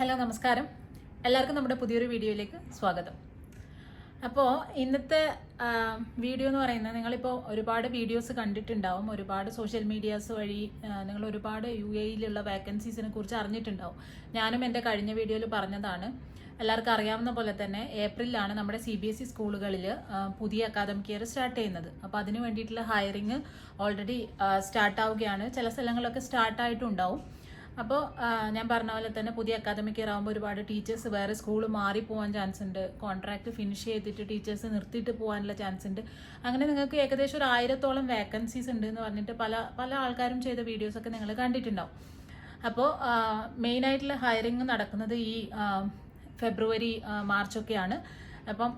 Hello നമസ്കാരം, എല്ലാവർക്കും നമ്മുടെ പുതിയൊരു വീഡിയോയിലേക്ക് സ്വാഗതം. അപ്പോൾ ഇന്നത്തെ വീഡിയോ എന്ന് പറയുന്നത്, നിങ്ങളിപ്പോൾ ഒരുപാട് വീഡിയോസ് കണ്ടിട്ടുണ്ടാവും, ഒരുപാട് സോഷ്യൽ മീഡിയാസ് വഴി നിങ്ങൾ ഒരുപാട് UAE-യിലുള്ള വാക്കൻസീസിനെ കുറിച്ച് അറിഞ്ഞിട്ടുണ്ടാവും. ഞാനും എൻ്റെ കഴിഞ്ഞ വീഡിയോയിൽ പറഞ്ഞതാണ്. എല്ലാവർക്കും അറിയാവുന്ന പോലെ തന്നെ ഏപ്രിലാണ് നമ്മുടെ CBSE സ്കൂളുകളിൽ പുതിയ അക്കാദമിക് ഇയർ സ്റ്റാർട്ട് ചെയ്യുന്നത്. അപ്പോൾ അതിന് വേണ്ടിയിട്ടുള്ള ഹയറിങ് ഓൾറെഡി സ്റ്റാർട്ടാവുകയാണ്. ചില സ്ഥലങ്ങളിലൊക്കെ സ്റ്റാർട്ടായിട്ടുണ്ടാവും. അപ്പോൾ ഞാൻ പറഞ്ഞ പോലെ തന്നെ പുതിയ അക്കാദമിക് ഇയർ ആകുമ്പോൾ ഒരുപാട് ടീച്ചേഴ്സ് വേറെ സ്കൂൾ മാറിപ്പോകാൻ ചാൻസ് ഉണ്ട്. കോൺട്രാക്ട് ഫിനിഷ് ചെയ്തിട്ട് ടീച്ചേഴ്സ് നിർത്തിയിട്ട് പോകാനുള്ള ചാൻസ് ഉണ്ട്. അങ്ങനെ നിങ്ങൾക്ക് ഏകദേശം ഒരു 1000-ഓളം വേക്കൻസീസ് ഉണ്ട് എന്ന് പറഞ്ഞിട്ട് പല ആൾക്കാരും ചെയ്ത വീഡിയോസൊക്കെ നിങ്ങൾ കണ്ടിട്ടുണ്ടാവും. അപ്പോൾ മെയിനായിട്ടുള്ള ഹയറിങ് നടക്കുന്നത് ഈ ഫെബ്രുവരി മാർച്ചൊക്കെയാണ്. അപ്പം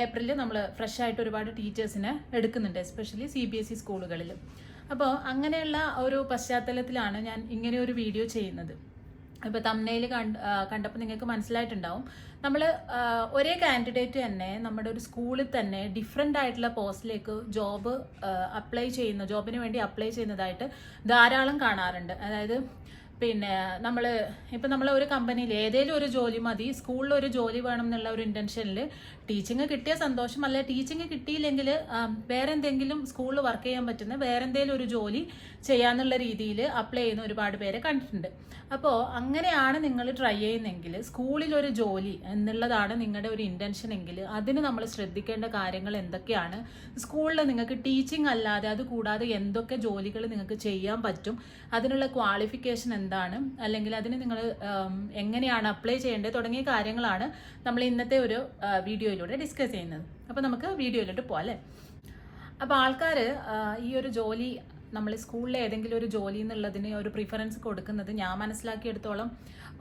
ഏപ്രിലിൽ നമ്മൾ ഫ്രഷ് ആയിട്ട് ഒരുപാട് ടീച്ചേഴ്സിനെ എടുക്കുന്നുണ്ട്, എസ്പെഷ്യലി CBSE സ്കൂളുകളിൽ. അപ്പോൾ അങ്ങനെയുള്ള ഒരു പശ്ചാത്തലത്തിലാണ് ഞാൻ ഇങ്ങനെ ഒരു വീഡിയോ ചെയ്യുന്നത്. ഇപ്പോൾ തംബ്നെയിൽ കണ്ടപ്പോൾ നിങ്ങൾക്ക് മനസ്സിലായിട്ടുണ്ടാവും, നമ്മൾ ഒരേ കാൻഡിഡേറ്റ് തന്നെ നമ്മുടെ ഒരു സ്കൂളിൽ തന്നെ ഡിഫറെൻ്റ് ആയിട്ടുള്ള പോസ്റ്റിലേക്ക് ജോബിന് വേണ്ടി അപ്ലൈ ചെയ്യുന്നതായിട്ട് ധാരാളം കാണാറുണ്ട്. അതായത് പിന്നെ നമ്മൾ ഒരു കമ്പനിയിൽ ഏതെങ്കിലും ഒരു ജോലി മതി, സ്കൂളിൽ ഒരു ജോലി വേണം എന്നുള്ള ഒരു ഇൻറ്റൻഷനിൽ ടീച്ചിങ് കിട്ടിയ സന്തോഷം, അല്ലെ ടീച്ചിങ് കിട്ടിയില്ലെങ്കിൽ വേറെ എന്തെങ്കിലും സ്കൂളിൽ വർക്ക് ചെയ്യാൻ പറ്റുന്ന വേറെ എന്തെങ്കിലും ഒരു ജോലി ചെയ്യാന്നുള്ള രീതിയിൽ അപ്ലൈ ചെയ്യുന്ന ഒരുപാട് പേരെ കണ്ടിട്ടുണ്ട്. അപ്പോൾ അങ്ങനെയാണ് നിങ്ങൾ ട്രൈ ചെയ്യുന്നതെങ്കിൽ, സ്കൂളിൽ ഒരു ജോലി എന്നുള്ളതാണ് നിങ്ങളുടെ ഒരു ഇൻറ്റൻഷൻ എങ്കിൽ, അതിന് നമ്മൾ ശ്രദ്ധിക്കേണ്ട കാര്യങ്ങൾ എന്തൊക്കെയാണ്, സ്കൂളിൽ നിങ്ങൾക്ക് ടീച്ചിങ് അല്ലാതെ അത് കൂടാതെ എന്തൊക്കെ ജോലികൾ നിങ്ങൾക്ക് ചെയ്യാൻ പറ്റും, അതിനുള്ള ക്വാളിഫിക്കേഷൻ എന്താണ്, അല്ലെങ്കിൽ അതിന് നിങ്ങൾ എങ്ങനെയാണ് അപ്ലൈ ചെയ്യേണ്ടത് തുടങ്ങിയ കാര്യങ്ങളാണ് നമ്മൾ ഇന്നത്തെ ഒരു വീഡിയോയിലൂടെ ഡിസ്കസ് ചെയ്യുന്നത്. അപ്പോൾ നമുക്ക് വീഡിയോയിലോട്ട് പോകാം അല്ലേ. അപ്പോൾ ആൾക്കാർ ഈ ഒരു ജോലി, നമ്മൾ സ്കൂളിലെ ഏതെങ്കിലും ഒരു ജോലി എന്നുള്ളതിന് ഒരു പ്രിഫറൻസ് കൊടുക്കുന്നത് ഞാൻ മനസ്സിലാക്കിയെടുത്തോളം,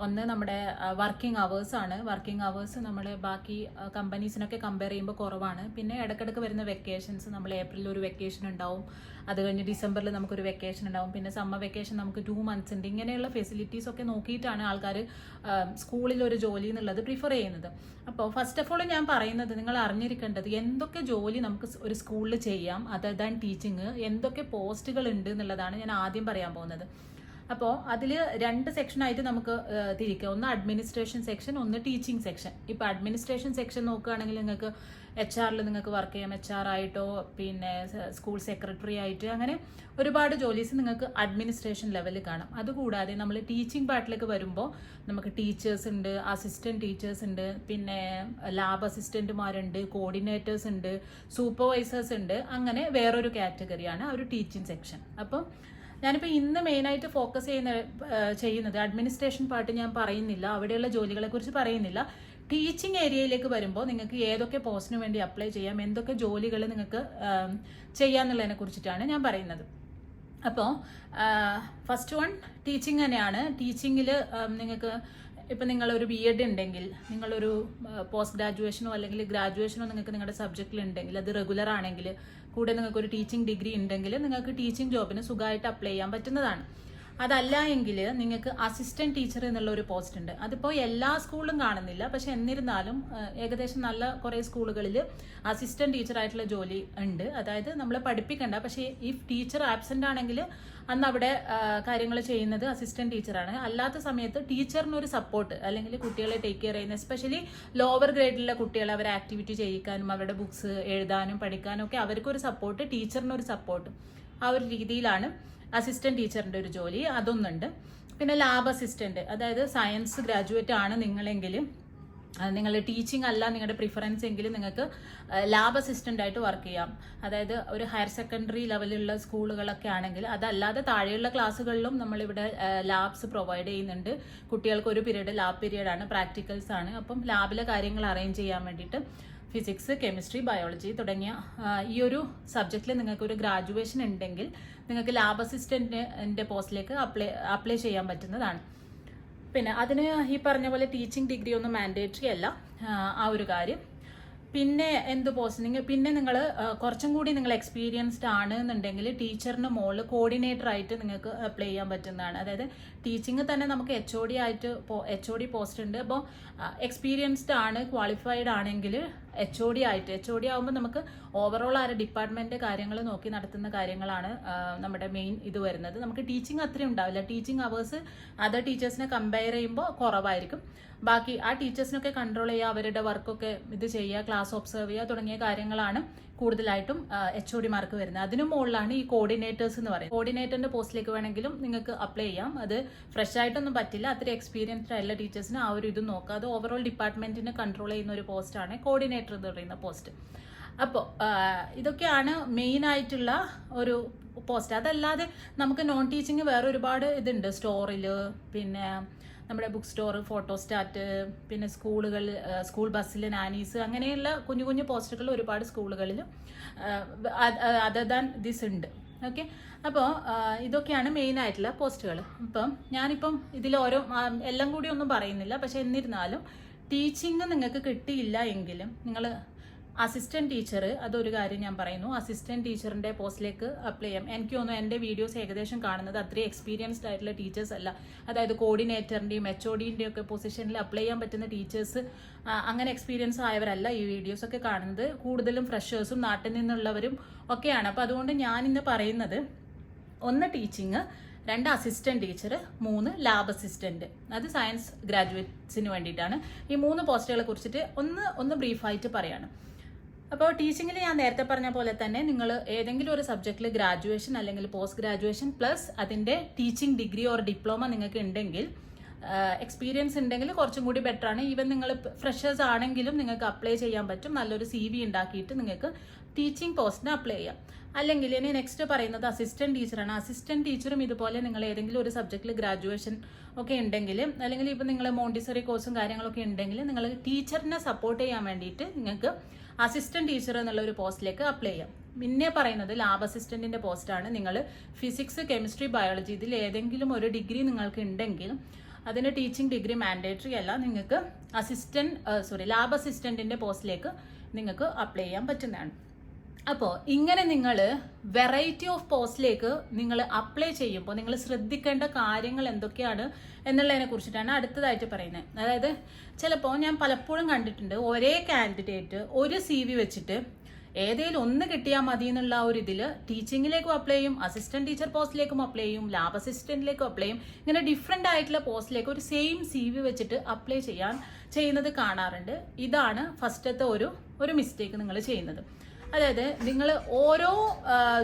ഒന്ന് നമ്മുടെ വർക്കിംഗ് അവേഴ്സാണ്. വർക്കിംഗ് അവേഴ്സ് നമ്മൾ ബാക്കി കമ്പനീസിനൊക്കെ കമ്പയർ ചെയ്യുമ്പോൾ കുറവാണ്. പിന്നെ ഇടയ്ക്കിടയ്ക്ക് വരുന്ന വെക്കേഷൻസ്, നമ്മൾ ഏപ്രിലിൽ ഒരു വെക്കേഷൻ ഉണ്ടാവും, അത് കഴിഞ്ഞ് ഡിസംബറിൽ നമുക്കൊരു വെക്കേഷൻ ഉണ്ടാവും, പിന്നെ സമ്മർ വെക്കേഷൻ നമുക്ക് 2 months ഉണ്ട്. ഇങ്ങനെയുള്ള ഫെസിലിറ്റീസ് ഒക്കെ നോക്കിയിട്ടാണ് ആൾക്കാർ സ്കൂളിൽ ഒരു ജോലി എന്നുള്ളത് പ്രിഫർ ചെയ്യുന്നത്. അപ്പോൾ ഫസ്റ്റ് ഓഫ് ഓൾ ഞാൻ പറയുന്നത്, നിങ്ങൾ അറിഞ്ഞിരിക്കേണ്ടത് എന്തൊക്കെ ജോലി നമുക്ക് ഒരു സ്കൂളിൽ ചെയ്യാം അതർ ദാൻ ടീച്ചിങ്, എന്തൊക്കെ പോസ്റ്റുകൾ ഉണ്ട് എന്നുള്ളതാണ് ഞാൻ ആദ്യം പറയാൻ പോകുന്നത്. അപ്പോൾ അതിൽ 2 സെക്ഷനായിട്ട് നമുക്ക് തിരിക്കാം. ഒന്ന് അഡ്മിനിസ്ട്രേഷൻ സെക്ഷൻ, ഒന്ന് ടീച്ചിങ് സെക്ഷൻ. ഇപ്പോൾ അഡ്മിനിസ്ട്രേഷൻ സെക്ഷൻ നോക്കുകയാണെങ്കിൽ നിങ്ങൾക്ക് HR-ൽ നിങ്ങൾക്ക് വർക്ക് ചെയ്യാം, HR ആയിട്ടോ പിന്നെ സ്കൂൾ സെക്രട്ടറി ആയിട്ട്, അങ്ങനെ ഒരുപാട് ജോലീസ് നിങ്ങൾക്ക് അഡ്മിനിസ്ട്രേഷൻ ലെവലിൽ കാണാം. അതുകൂടാതെ നമ്മൾ ടീച്ചിങ് പാർട്ടിലേക്ക് വരുമ്പോൾ നമുക്ക് ടീച്ചേഴ്സ് ഉണ്ട്, അസിസ്റ്റൻറ്റ് ടീച്ചേഴ്സ് ഉണ്ട്, പിന്നെ ലാബ് അസിസ്റ്റൻറ്റുമാരുണ്ട്, കോർഡിനേറ്റേഴ്സ് ഉണ്ട്, സൂപ്പർവൈസേഴ്സ് ഉണ്ട്. അങ്ങനെ വേറൊരു കാറ്റഗറിയാണ് ഒരു ടീച്ചിങ് സെക്ഷൻ. അപ്പം ഞാനിപ്പോൾ ഇന്ന് മെയിനായിട്ട് ഫോക്കസ് ചെയ്യുന്നത് അഡ്മിനിസ്ട്രേഷൻ പാർട്ട് ഞാൻ പറയുന്നില്ല, അവിടെയുള്ള ജോലികളെ കുറിച്ച് പറയുന്നില്ല. ടീച്ചിങ് ഏരിയയിലേക്ക് വരുമ്പോൾ നിങ്ങൾക്ക് ഏതൊക്കെ പോസ്റ്റിന് വേണ്ടി അപ്ലൈ ചെയ്യാം, എന്തൊക്കെ ജോലികൾ നിങ്ങൾക്ക് ചെയ്യാമെന്നുള്ളതിനെ കുറിച്ചിട്ടാണ് ഞാൻ പറയുന്നത്. അപ്പോൾ ഫസ്റ്റ് വൺ ടീച്ചിങ് തന്നെയാണ്. ടീച്ചിങ്ങിൽ നിങ്ങൾക്ക് ഇപ്പം നിങ്ങളൊരു BEd ഉണ്ടെങ്കിൽ, നിങ്ങളൊരു പോസ്റ്റ് ഗ്രാജുവേഷനോ അല്ലെങ്കിൽ ഗ്രാജുവേഷനോ നിങ്ങൾക്ക് നിങ്ങളുടെ സബ്ജക്റ്റിൽ ഉണ്ടെങ്കിൽ, അത് റെഗുലർ ആണെങ്കിൽ, കൂടെ നിങ്ങൾക്കൊരു ടീച്ചിങ് ഡിഗ്രി ഉണ്ടെങ്കിൽ നിങ്ങൾക്ക് ടീച്ചിങ് ജോബിന് സുഖമായിട്ട് അപ്ലൈ ചെയ്യാൻ പറ്റുന്നതാണ്. അതല്ല എങ്കിൽ നിങ്ങൾക്ക് അസിസ്റ്റന്റ് ടീച്ചർ എന്നുള്ള ഒരു പോസ്റ്റ് ഉണ്ട്. അതിപ്പോൾ എല്ലാ സ്കൂളിലും കാണുന്നില്ല, പക്ഷെ എന്നിരുന്നാലും ഏകദേശം നല്ല കുറേ സ്കൂളുകളിൽ അസിസ്റ്റന്റ് ടീച്ചറായിട്ടുള്ള ജോലി ഉണ്ട്. അതായത് നമ്മൾ പഠിപ്പിക്കണ്ട, പക്ഷേ ഈ ടീച്ചർ ആബ്സെന്റ് ആണെങ്കിൽ അന്ന് അവിടെ കാര്യങ്ങൾ ചെയ്യുന്നത് അസിസ്റ്റന്റ് ടീച്ചറാണ്. അല്ലാത്ത സമയത്ത് ടീച്ചറിനൊരു സപ്പോർട്ട്, അല്ലെങ്കിൽ കുട്ടികളെ ടേക്ക് കെയർ ചെയ്യുന്ന, എസ്പെഷ്യലി ലോവർ ഗ്രേഡിലുള്ള കുട്ടികളെ അവരെ ആക്ടിവിറ്റി ചെയ്യിക്കാനും അവരുടെ ബുക്സ് എഴുതാനും പഠിക്കാനും ഒക്കെ അവർക്കൊരു സപ്പോർട്ട്, ടീച്ചറിനൊരു സപ്പോർട്ട്, ആ ഒരു രീതിയിലാണ് അസിസ്റ്റന്റ് ടീച്ചറിൻ്റെ ഒരു ജോലി. അതൊന്നുണ്ട്. പിന്നെ ലാബ് അസിസ്റ്റന്റ്, അതായത് സയൻസ് ഗ്രാജുവേറ്റ് ആണ് നിങ്ങളെങ്കിൽ, നിങ്ങളുടെ ടീച്ചിങ് അല്ല നിങ്ങളുടെ പ്രിഫറൻസ് എങ്കിൽ നിങ്ങൾക്ക് ലാബ് അസിസ്റ്റന്റ് ആയിട്ട് വർക്ക് ചെയ്യാം. അതായത് ഒരു ഹയർ സെക്കൻഡറി ലെവലിലുള്ള സ്കൂളുകളൊക്കെ ആണെങ്കിൽ, അതല്ലാതെ താഴെയുള്ള ക്ലാസ്സുകളിലും നമ്മളിവിടെ ലാബ്സ് പ്രൊവൈഡ് ചെയ്യുന്നുണ്ട്. കുട്ടികൾക്ക് ഒരു പീരീഡ് ലാബ് പീരീഡാണ്, പ്രാക്ടിക്കൽസ് ആണ്. അപ്പം ലാബിലെ കാര്യങ്ങൾ അറേഞ്ച് ചെയ്യാൻ വേണ്ടിയിട്ട് ഫിസിക്സ്, കെമിസ്ട്രി, ബയോളജി തുടങ്ങിയ ഈ ഒരു സബ്ജക്റ്റിൽ നിങ്ങൾക്കൊരു ഗ്രാജുവേഷൻ ഉണ്ടെങ്കിൽ നിങ്ങൾക്ക് ലാബ് അസിസ്റ്റന്റിന്റെ പോസ്റ്റിലേക്ക് അപ്ലൈ ചെയ്യാൻ പറ്റുന്നതാണ്. പിന്നെ അതിന് ഈ പറഞ്ഞ പോലെ ടീച്ചിങ് ഡിഗ്രി ഒന്നും മാൻഡേറ്ററി അല്ല, ആ ഒരു കാര്യം. പിന്നെ എന്ത് പോസ്റ്റ്, പിന്നെ നിങ്ങൾ കുറച്ചും കൂടി നിങ്ങൾ എക്സ്പീരിയൻസ്ഡ് ആണ് എന്നുണ്ടെങ്കിൽ ടീച്ചറിന് മുകളിൽ കോർഡിനേറ്റർ ആയിട്ട് നിങ്ങൾക്ക് അപ്ലൈ ചെയ്യാൻ പറ്റുന്നതാണ്. അതായത് ടീച്ചിങ് തന്നെ നമുക്ക് HOD പോസ്റ്റ് ഉണ്ട്. അപ്പോൾ എക്സ്പീരിയൻസ്ഡ് ആണ്, ക്വാളിഫൈഡ് ആണെങ്കിൽ HOD ആയിട്ട്. HOD ആകുമ്പോൾ നമുക്ക് ഓവറോൾ ഡിപ്പാർട്ട്മെന്റ് കാര്യങ്ങൾ നോക്കി നടത്തുന്ന കാര്യങ്ങളാണ് നമ്മുടെ മെയിൻ ഇത് വരുന്നത്. നമുക്ക് ടീച്ചിങ് അത്രയും ഉണ്ടാവില്ല. ടീച്ചിങ് അവേഴ്സ് അതർ ടീച്ചേഴ്സിനെ കമ്പയർ ചെയ്യുമ്പോൾ കുറവായിരിക്കും. ബാക്കി ആ ടീച്ചേഴ്സിനൊക്കെ കൺട്രോൾ ചെയ്യുക, അവരുടെ വർക്കൊക്കെ ഇത് ചെയ്യുക, ക്ലാസ് ഒബ്സർവ് ചെയ്യുക തുടങ്ങിയ കാര്യങ്ങളാണ് കൂടുതലായിട്ടും HOD-മാർക്ക് വരുന്നത്. അതിനു മുകളിലാണ് ഈ കോർഡിനേറ്റേഴ്സ് എന്ന് പറയുന്നത്. കോർഡിനേറ്ററിന്റെ പോസ്റ്റിലേക്ക് വേണമെങ്കിലും നിങ്ങൾക്ക് അപ്ലൈ ചെയ്യാം. അത് ഫ്രഷ് ആയിട്ടൊന്നും പറ്റില്ല. അത്ര എക്സ്പീരിയൻസ്ഡ് ആയിട്ടുള്ള ടീച്ചേഴ്സിന് ആ ഒരു ഇത് നോക്കുക. അത് ഓവറോൾ ഡിപ്പാർട്ട്മെന്റിനെ കൺട്രോൾ ചെയ്യുന്ന ഒരു പോസ്റ്റാണ് കോർഡിനേറ്റർ എന്ന് പറയുന്ന പോസ്റ്റ്. അപ്പോൾ ഇതൊക്കെയാണ് മെയിൻ ആയിട്ടുള്ള ഒരു പോസ്റ്റ്. അതല്ലാതെ നമുക്ക് നോൺ ടീച്ചിങ് വേറെ ഒരുപാട് ഇതുണ്ട്. സ്റ്റോറിൽ, പിന്നെ നമ്മുടെ ബുക്ക് സ്റ്റോർ, ഫോട്ടോസ്റ്റാറ്റ്, പിന്നെ സ്കൂളുകൾ, സ്കൂൾ ബസ്സിൽ നാനീസ്, അങ്ങനെയുള്ള കുഞ്ഞു കുഞ്ഞു പോസ്റ്റുകൾ ഒരുപാട് സ്കൂളുകളിൽ അതർ ദാൻ ദിസ് ഉണ്ട്. ഓക്കെ, അപ്പോൾ ഇതൊക്കെയാണ് മെയിൻ ആയിട്ടുള്ള പോസ്റ്റുകൾ. അപ്പം ഞാനിപ്പം ഇതിൽ ഓരോ എല്ലാം കൂടി ഒന്നും പറയുന്നില്ല. പക്ഷെ എന്നിരുന്നാലും ടീച്ചിങ് നിങ്ങൾക്ക് കിട്ടിയില്ല എങ്കിലും നിങ്ങൾ അസിസ്റ്റന്റ് ടീച്ചർ, അതൊരു കാര്യം ഞാൻ പറയുന്നു, അസിസ്റ്റന്റ് ടീച്ചറിന്റെ പോസ്റ്റിലേക്ക് അപ്ലൈ ചെയ്യാം. എനിക്ക് തോന്നുന്നു എൻ്റെ വീഡിയോസ് ഏകദേശം കാണുന്നത് അത്രയും എക്സ്പീരിയൻസ്ഡ് ആയിട്ടുള്ള ടീച്ചേഴ്സ് അല്ല. അതായത് കോർഡിനേറ്ററിന്റെയും HOD-ന്റെയും ഒക്കെ പൊസിഷനിൽ അപ്ലൈ ചെയ്യാൻ പറ്റുന്ന ടീച്ചേഴ്സ് അങ്ങനെ എക്സ്പീരിയൻസ് ആയവരല്ല ഈ വീഡിയോസ് ഒക്കെ കാണുന്നത്. കൂടുതലും ഫ്രഷേഴ്സും നാട്ടിൽ നിന്നുള്ളവരും ഒക്കെയാണ്. അപ്പോൾ അതുകൊണ്ട് ഞാനിന്ന് പറയുന്നത് 1 teaching, 2 assistant teacher, 3 lab assistant. അത് സയൻസ് ഗ്രാജുവേറ്റ്സിന് വേണ്ടിയിട്ടാണ്. ഈ 3 പോസ്റ്റുകളെ കുറിച്ചിട്ട് ഒന്ന് ബ്രീഫായിട്ട് പറയാണ്. അപ്പോൾ ടീച്ചിങ്ങിൽ ഞാൻ നേരത്തെ പറഞ്ഞ പോലെ തന്നെ നിങ്ങൾ ഏതെങ്കിലും ഒരു സബ്ജക്റ്റിൽ ഗ്രാജുവേഷൻ അല്ലെങ്കിൽ പോസ്റ്റ് ഗ്രാജുവേഷൻ പ്ലസ് അതിൻ്റെ ടീച്ചിങ് ഡിഗ്രി ഓർ ഡിപ്ലോമ നിങ്ങൾക്ക് ഉണ്ടെങ്കിൽ, എക്സ്പീരിയൻസ് ഉണ്ടെങ്കിൽ കുറച്ചും കൂടി ബെറ്റർ ആണ്. ഈവൻ നിങ്ങൾ ഫ്രഷേഴ്സ് ആണെങ്കിലും നിങ്ങൾക്ക് അപ്ലൈ ചെയ്യാൻ പറ്റും. നല്ലൊരു CV ഉണ്ടാക്കിയിട്ട് നിങ്ങൾക്ക് ടീച്ചിങ് പോസ്റ്റിന് അപ്ലൈ ചെയ്യാം. അല്ലെങ്കിൽ ഇനി നെക്സ്റ്റ് പറയുന്നത് അസിസ്റ്റന്റ് ടീച്ചറാണ്. അസിസ്റ്റന്റ് ടീച്ചറും ഇതുപോലെ നിങ്ങൾ ഏതെങ്കിലും ഒരു സബ്ജക്റ്റിൽ ഗ്രാജുവേഷൻ ഒക്കെ ഉണ്ടെങ്കിൽ, അല്ലെങ്കിൽ ഇപ്പം നിങ്ങൾ മോണ്ടിസറി കോഴ്സും കാര്യങ്ങളൊക്കെ ഉണ്ടെങ്കിൽ, നിങ്ങൾ ടീച്ചറിനെ സപ്പോർട്ട് ചെയ്യാൻ വേണ്ടിയിട്ട് നിങ്ങൾക്ക് അസിസ്റ്റന്റ് ടീച്ചർ എന്നുള്ള ഒരു പോസ്റ്റിലേക്ക് അപ്ലൈ ചെയ്യാം. പിന്നെ പറയുന്നത് ലാബ് അസിസ്റ്റന്റിന്റെ പോസ്റ്റാണ്. നിങ്ങൾ ഫിസിക്സ്, കെമിസ്ട്രി, ബയോളജി ഇതിൽ ഏതെങ്കിലും ഒരു ഡിഗ്രി നിങ്ങൾക്ക് ഉണ്ടെങ്കിൽ അതിന് ടീച്ചിങ് ഡിഗ്രി മാൻഡേറ്ററി അല്ല. നിങ്ങൾക്ക് ലാബ് അസിസ്റ്റന്റിന്റെ പോസ്റ്റിലേക്ക് നിങ്ങൾക്ക് അപ്ലൈ ചെയ്യാൻ പറ്റുന്നതാണ്. അപ്പോൾ ഇങ്ങനെ നിങ്ങൾ വെറൈറ്റി ഓഫ് പോസ്റ്റിലേക്ക് നിങ്ങൾ അപ്ലൈ ചെയ്യുമ്പോൾ നിങ്ങൾ ശ്രദ്ധിക്കേണ്ട കാര്യങ്ങൾ എന്തൊക്കെയാണ് എന്നുള്ളതിനെ കുറിച്ചിട്ടാണ് അടുത്തതായിട്ട് പറയുന്നത്. അതായത് ചിലപ്പോൾ ഞാൻ പലപ്പോഴും കണ്ടിട്ടുണ്ട്, ഒരേ കാൻഡിഡേറ്റ് ഒരു CV വെച്ചിട്ട് ഏതെങ്കിലും ഒന്ന് കിട്ടിയാൽ മതി എന്നുള്ള ഒരു ഇതിൽ ടീച്ചിങ്ങിലേക്കും അപ്ലൈ ചെയ്യും, അസിസ്റ്റന്റ് ടീച്ചർ പോസ്റ്റിലേക്കും അപ്ലൈ ചെയ്യും, ലാബ് അസിസ്റ്റന്റിലേക്കും അപ്ലൈ ചെയ്യും. ഇങ്ങനെ ഡിഫറെൻ്റ് ആയിട്ടുള്ള പോസ്റ്റിലേക്ക് ഒരു സെയിം CV വെച്ചിട്ട് അപ്ലൈ ചെയ്യുന്നത് കാണാറുണ്ട്. ഇതാണ് ഫസ്റ്റത്തെ ഒരു മിസ്റ്റേക്ക് നിങ്ങൾ ചെയ്യുന്നത്. അതായത് നിങ്ങൾ ഓരോ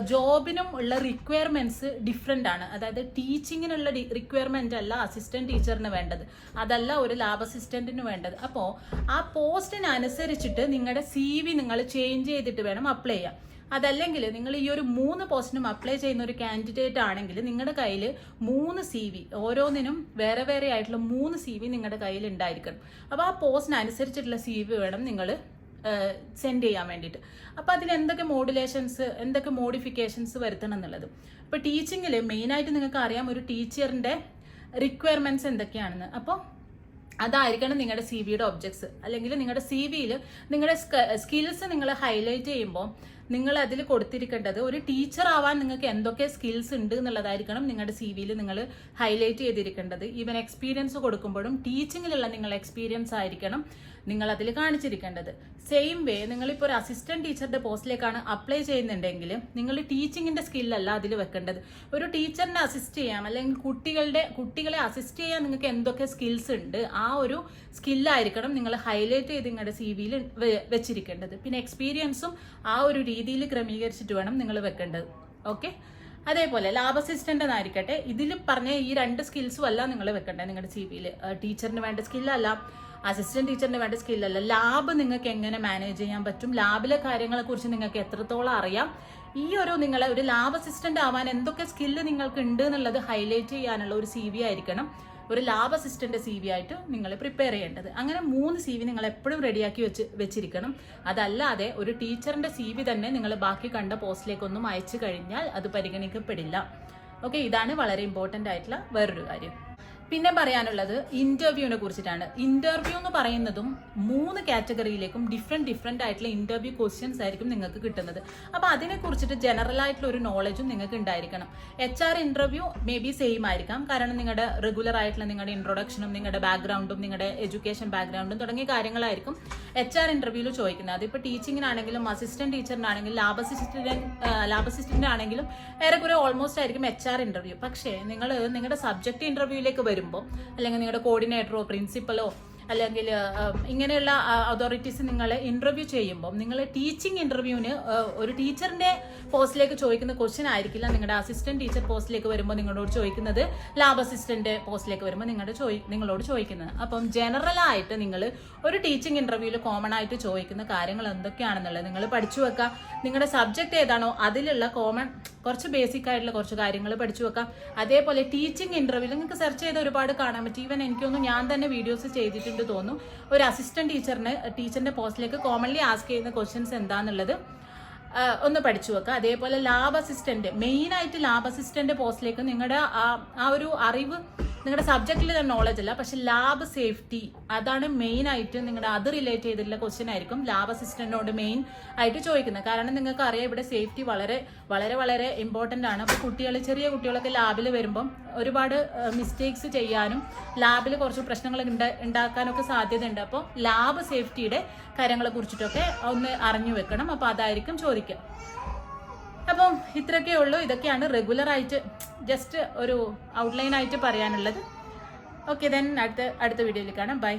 ജോബിനും ഉള്ള റിക്വയർമെന്റ്സ് ഡിഫറെൻ്റ് ആണ്. അതായത് ടീച്ചിങ്ങിനുള്ള റിക്വയർമെന്റ് അല്ല അസിസ്റ്റന്റ് ടീച്ചറിന് വേണ്ടത്, അതല്ല ഒരു ലാബ് അസിസ്റ്റന്റിന് വേണ്ടത്. അപ്പോൾ ആ പോസ്റ്റിനനുസരിച്ചിട്ട് നിങ്ങളുടെ CV നിങ്ങൾ ചേഞ്ച് ചെയ്തിട്ട് വേണം അപ്ലൈ ചെയ്യാൻ. അതല്ലെങ്കിൽ നിങ്ങൾ ഈ ഒരു 3 പോസ്റ്റിനും അപ്ലൈ ചെയ്യുന്ന ഒരു കാൻഡിഡേറ്റ് ആണെങ്കിൽ നിങ്ങളുടെ കയ്യിൽ 3 CV, ഓരോന്നിനും വേറെ വേറെ ആയിട്ടുള്ള 3 CV നിങ്ങളുടെ കയ്യിൽ ഉണ്ടായിരിക്കണം. അപ്പോൾ ആ പോസ്റ്റിനനുസരിച്ചിട്ടുള്ള CV വേണം നിങ്ങൾ സെൻഡ് ചെയ്യാൻ വേണ്ടിയിട്ട്. അപ്പോൾ അതിൽ എന്തൊക്കെ മോഡുലേഷൻസ്, എന്തൊക്കെ മോഡിഫിക്കേഷൻസ് വരുത്തണം എന്നുള്ളത്. ഇപ്പോൾ ടീച്ചിങ്ങിൽ മെയിനായിട്ട് നിങ്ങൾക്ക് അറിയാം ഒരു ടീച്ചറിൻ്റെ റിക്വയർമെൻറ്റ്സ് എന്തൊക്കെയാണെന്ന്. അപ്പോൾ അതായിരിക്കണം നിങ്ങളുടെ CV-യുടെ ഒബ്ജക്ട്സ്. അല്ലെങ്കിൽ നിങ്ങളുടെ CV-യിൽ നിങ്ങളുടെ സ്കിൽസ് നിങ്ങൾ ഹൈലൈറ്റ് ചെയ്യുമ്പോൾ നിങ്ങൾ അതിൽ കൊടുത്തിരിക്കേണ്ടത് ഒരു ടീച്ചർ ആവാൻ നിങ്ങൾക്ക് എന്തൊക്കെ സ്കിൽസ് ഉണ്ട് എന്നുള്ളതായിരിക്കണം നിങ്ങളുടെ CV-യിൽ നിങ്ങൾ ഹൈലൈറ്റ് ചെയ്തിരിക്കേണ്ടത്. ഈവൻ എക്സ്പീരിയൻസ് കൊടുക്കുമ്പോഴും ടീച്ചിങ്ങിലുള്ള നിങ്ങളുടെ എക്സ്പീരിയൻസ് ആയിരിക്കണം നിങ്ങൾ അതിൽ കാണിച്ചിരിക്കേണ്ടത്. സെയിം വേ നിങ്ങളിപ്പോൾ ഒരു അസിസ്റ്റന്റ് ടീച്ചറുടെ പോസ്റ്റിലേക്കാണ് അപ്ലൈ ചെയ്യുന്നുണ്ടെങ്കിൽ നിങ്ങൾ ടീച്ചിങ്ങിന്റെ സ്കില്ലല്ല അതിൽ വെക്കേണ്ടത്. ഒരു ടീച്ചറിനെ അസിസ്റ്റ് ചെയ്യാം, അല്ലെങ്കിൽ കുട്ടികളെ അസിസ്റ്റ് ചെയ്യാൻ നിങ്ങൾക്ക് എന്തൊക്കെ സ്കിൽസ് ഉണ്ട് ആ ഒരു സ്കില്ലായിരിക്കണം നിങ്ങൾ ഹൈലൈറ്റ് ചെയ്ത് നിങ്ങളുടെ CV-യിൽ വെച്ചിരിക്കേണ്ടത്. പിന്നെ എക്സ്പീരിയൻസും ആ ഒരു രീതിയിൽ ക്രമീകരിച്ചിട്ട് വേണം നിങ്ങൾ വെക്കേണ്ടത്. ഓക്കെ, അതേപോലെ ലാബ് അസിസ്റ്റന്റ് എന്നായിരിക്കട്ടെ, ഇതിൽ പറഞ്ഞ ഈ 2 സ്കിൽസും അല്ല നിങ്ങൾ വെക്കേണ്ടത് നിങ്ങളുടെ CV-യിൽ. ടീച്ചറിന് വേണ്ട സ്കില്ലല്ല, അസിസ്റ്റന്റ് ടീച്ചറിന് വേണ്ട സ്കില്ലല്ല. ലാബ് നിങ്ങൾക്ക് എങ്ങനെ മാനേജ് ചെയ്യാൻ പറ്റും, ലാബിലെ കാര്യങ്ങളെ കുറിച്ച് നിങ്ങൾക്ക് എത്രത്തോളം അറിയാം, ഈ നിങ്ങളെ ഒരു ലാബ് അസിസ്റ്റന്റ് ആവാൻ എന്തൊക്കെ സ്കില്ല് നിങ്ങൾക്ക് ഉണ്ട് എന്നുള്ളത് ഹൈലൈറ്റ് ചെയ്യാനുള്ള ഒരു CV ആയിരിക്കണം ഒരു ലാബ് അസിസ്റ്റന്റ് CV ആയിട്ട് നിങ്ങൾ പ്രിപ്പയർ ചെയ്യേണ്ടത്. അങ്ങനെ 3 CV നിങ്ങൾ എപ്പോഴും റെഡിയാക്കി വെച്ചിരിക്കണം. അതല്ലാതെ ഒരു ടീച്ചറിന്റെ CV തന്നെ നിങ്ങൾ ബാക്കി കണ്ട പോസ്റ്റിലേക്കൊന്നും അയച്ചു കഴിഞ്ഞാൽ അത് പരിഗണിക്കപ്പെടില്ല. ഓക്കെ, ഇതാണ് വളരെ ഇമ്പോർട്ടൻ്റ് ആയിട്ടുള്ള വേറൊരു കാര്യം. പിന്നെ പറയാനുള്ളത് ഇന്റർവ്യൂവിനെ കുറിച്ചിട്ടാണ്. ഇന്റർവ്യൂ എന്ന് പറയുന്നതും 3 കാറ്റഗറിയിലേക്കും ഡിഫറെന്റ് ആയിട്ടുള്ള ഇന്റർവ്യൂ ക്വസ്റ്റ്യൻസ് ആയിരിക്കും നിങ്ങൾക്ക് കിട്ടുന്നത്. അപ്പൊ അതിനെ കുറിച്ചിട്ട് ജനറൽ ആയിട്ടുള്ള ഒരു നോളജും നിങ്ങൾക്ക് ഉണ്ടായിരിക്കണം. HR interview may be same ആയിരിക്കാം, കാരണം നിങ്ങളുടെ റെഗുലർ ആയിട്ടുള്ള നിങ്ങളുടെ ഇൻട്രൊഡക്ഷനും നിങ്ങളുടെ ബാക്ക്ഗ്രൗണ്ടും നിങ്ങളുടെ എഡ്യൂക്കേഷൻ ബാക്ക്ഗ്രൗണ്ടും തുടങ്ങിയ കാര്യങ്ങളായിരിക്കും HR ഇന്റർവ്യൂവിൽ ചോദിക്കുന്നത്. അതിപ്പോൾ ടീച്ചിങ്ങിനാണെങ്കിലും അസിസ്റ്റന്റ് ടീച്ചറിനാണെങ്കിലും ലാബ് അസിസ്റ്റന്റ് ആണെങ്കിലും ഏറെക്കുറെ ഓൾമോസ്റ്റ് ആയിരിക്കും HR ഇന്റർവ്യൂ. പക്ഷേ നിങ്ങൾ നിങ്ങളുടെ സബ്ജക്ട് ഇന്റർവ്യൂവിലേക്ക് വരുമ്പോൾ, അല്ലെങ്കിൽ നിങ്ങളുടെ കോർഡിനേറ്ററോ പ്രിൻസിപ്പലോ അല്ലെങ്കിൽ ഇങ്ങനെയുള്ള അതോറിറ്റീസ് നിങ്ങളെ ഇന്റർവ്യൂ ചെയ്യുമ്പോൾ നിങ്ങൾ ടീച്ചിങ് ഇന്റർവ്യൂവിന് ഒരു ടീച്ചറിന്റെ പോസ്റ്റിലേക്ക് ചോദിക്കുന്ന ക്വസ്റ്റ്യൻ ആയിരിക്കില്ല നിങ്ങളുടെ അസിസ്റ്റന്റ് ടീച്ചർ പോസ്റ്റിലേക്ക് വരുമ്പോൾ നിങ്ങളോട് ചോദിക്കുന്നത്, ലാബ് അസിസ്റ്റന്റ് പോസ്റ്റിലേക്ക് വരുമ്പോൾ നിങ്ങളോട് ചോദിക്കുന്നത്. അപ്പം ജനറൽ ആയിട്ട് നിങ്ങൾ ഒരു ടീച്ചിങ് ഇന്റർവ്യൂവിൽ കോമൺ ആയിട്ട് ചോദിക്കുന്ന കാര്യങ്ങൾ എന്തൊക്കെയാണെന്നുള്ളത് നിങ്ങൾ പഠിച്ചു വെക്കുക. നിങ്ങളുടെ സബ്ജക്ട് ഏതാണോ അതിലുള്ള കോമൺ കുറച്ച് ബേസിക് ആയിട്ടുള്ള കുറച്ച് കാര്യങ്ങൾ പഠിച്ചു വെക്കാം. അതേപോലെ ടീച്ചിങ് ഇന്റർവ്യൂവിൽ നിങ്ങൾക്ക് സെർച്ച് ചെയ്ത് ഒരുപാട് കാണാൻ പറ്റും. ഈവൻ എനിക്കൊന്നും ഞാൻ തന്നെ വീഡിയോസ് ചെയ്തിട്ടുണ്ട് തോന്നുന്നു. ഒരു അസിസ്റ്റന്റ് ടീച്ചറിന്റെ പോസ്റ്റിലേക്ക് കോമൺലി ആസ്ക് ചെയ്യുന്ന ക്വസ്റ്റ്യൻസ് എന്താണെന്നുള്ളത് ഒന്ന് പഠിച്ചു വെക്കുക. അതേപോലെ ലാബ് അസിസ്റ്റന്റ്, മെയിൻ ആയിട്ട് ലാബ് അസിസ്റ്റന്റ് പോസ്റ്റിലേക്ക് നിങ്ങളുടെ ആ ഒരു അറിവ് നിങ്ങളുടെ സബ്ജക്റ്റിൽ നോളജ് അല്ല, പക്ഷെ ലാബ് സേഫ്റ്റി അതാണ് മെയിൻ ആയിട്ട് നിങ്ങളുടെ അത് റിലേറ്റ് ചെയ്തിട്ടുള്ള ക്വസ്റ്റ്യൻ ആയിരിക്കും ലാബ് അസിസ്റ്റന്റിനോട് മെയിൻ ആയിട്ട് ചോദിക്കുന്നത്. കാരണം നിങ്ങൾക്ക് അറിയാം ഇവിടെ സേഫ്റ്റി വളരെ വളരെ വളരെ ഇമ്പോർട്ടൻ്റ് ആണ്. അപ്പോൾ ചെറിയ കുട്ടികളൊക്കെ ലാബിൽ വരുമ്പം ഒരുപാട് മിസ്റ്റേക്സ് ചെയ്യാനും ലാബിൽ കുറച്ച് പ്രശ്നങ്ങൾ ഉണ്ടാക്കാനൊക്കെ സാധ്യതയുണ്ട്. അപ്പോൾ ലാബ് സേഫ്റ്റിയുടെ കാര്യങ്ങളെ കുറിച്ചിട്ടൊക്കെ ഒന്ന് അറിഞ്ഞു വെക്കണം. അപ്പോൾ അതായിരിക്കും ചോദിക്കുക. അപ്പം ഇത്രയൊക്കെ ഉള്ളൂ. ഇതൊക്കെയാണ് റെഗുലർ ആയിട്ട് ജസ്റ്റ് ഒരു ഔട്ട്ലൈൻ ആയിട്ട് പറയാനുള്ളത്. ഓക്കെ, ദെൻ അടുത്ത വീഡിയോയിൽ കാണാം. ബൈ.